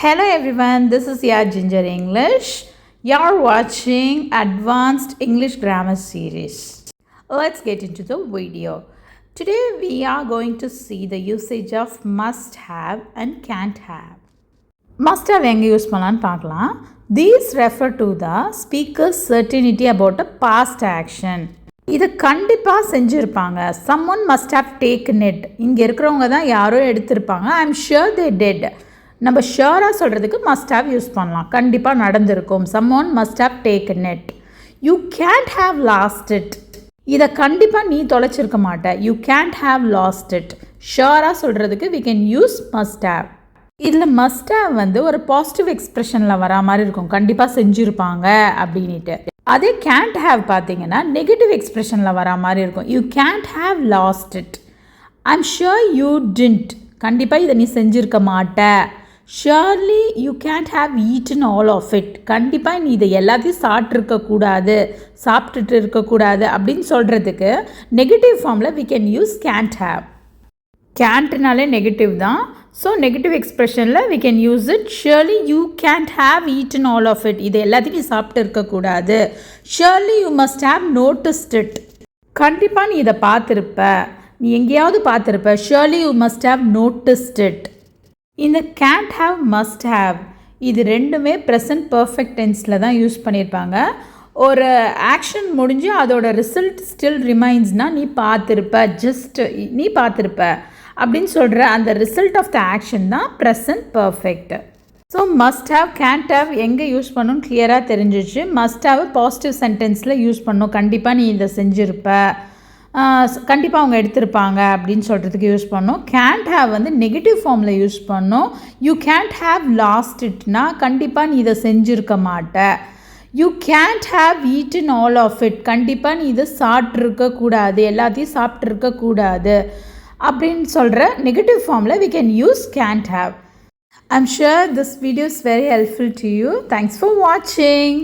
Hello everyone, this is your Ginger English. You're watching Advanced English Grammar Series. Let's get into the video. Today we are going to see the usage of must have and can't have. Must have எங்க use பண்ணலாம்னு பார்க்கலாம். These refer to the speaker's certainty about a past action. இதை கண்டிப்பாக செஞ்சுருப்பாங்க. Someone must have taken it. இங்கே இருக்கிறவங்க தான் யாரோ எடுத்திருப்பாங்க. I'm sure they did. நம்ம ஷியோராக சொல்கிறதுக்கு must have யூஸ் பண்ணலாம். கண்டிப்பாக நடந்திருக்கும். Someone must have taken it. You can't have lost it. இதை கண்டிப்பாக நீ தொலைச்சிருக்க மாட்ட. You can't have lost it. ஷியோராக சொல்கிறதுக்கு we can use must have. இதில் must have வந்து ஒரு பாசிட்டிவ் எக்ஸ்ப்ரெஷனில் வரா மாதிரி இருக்கும். கண்டிப்பாக செஞ்சுருப்பாங்க அப்படின்ட்டு. அதே can't have பார்த்தீங்கன்னா நெகட்டிவ் எக்ஸ்ப்ரெஷனில் வரா மாதிரி இருக்கும். You can't have lost it. I'm sure you didn't. கண்டிப்பாக இதை நீ செஞ்சுருக்க மாட்ட. Surely you can't have eaten all of it. கண்டிப்பாக நீ இதை எல்லாத்தையும் சாப்பிட்டுட்டு இருக்கக்கூடாது அப்படின்னு சொல்கிறதுக்கு நெகட்டிவ் ஃபார்மில் we can use can't have. can'tனாலே நெகட்டிவ் தான். ஸோ நெகட்டிவ் எக்ஸ்ப்ரெஷனில் we can use it. Surely you can't have eaten all of it. இது எல்லாத்தையும் நீ சாப்பிட்டு இருக்கக்கூடாது. Surely you must have noticed it. கண்டிப்பாக நீ இதை பார்த்துருப்ப, நீ எங்கேயாவது பார்த்துருப்ப. Surely you must have noticed it. இந்த can't have must have இது ரெண்டுமே ப்ரெசன்ட் பர்ஃபெக்ட் டென்ஸில் தான் யூஸ் பண்ணியிருப்பாங்க. ஒரு ஆக்ஷன் முடிஞ்சு அதோட ரிசல்ட் ஸ்டில் ரிமைன்ஸ்னால் நீ பார்த்துருப்ப அப்படின்னு சொல்கிற அந்த ரிசல்ட் ஆஃப் த ஆக்ஷன் தான் present perfect. So must have can't have எங்கே யூஸ் பண்ணணும்னு கிளியராக தெரிஞ்சிச்சு. மஸ்ட் ஹாவ் பாசிட்டிவ் சென்டென்ஸில் யூஸ் பண்ணணும். கண்டிப்பாக நீ இதை செஞ்சுருப்ப, கண்டிப்பாக அவங்க எடுத்திருப்பாங்க அப்படின்னு சொல்கிறதுக்கு யூஸ் பண்ணோம். can't have வந்து நெகட்டிவ் ஃபார்மில் யூஸ் பண்ணோம். you can't have lost itனா கண்டிப்பாக நீ இதை செஞ்சுருக்க மாட்ட. you can't have eaten all of it. கண்டிப்பாக நீ இதை சாப்பிட்ருக்கக்கூடாது, எல்லாத்தையும் சாப்பிட்ருக்கக்கூடாது அப்படின்னு சொல்கிற நெகட்டிவ் ஃபார்மில் we can use can't have. I'm sure this video is very helpful to you. Thanks for watching.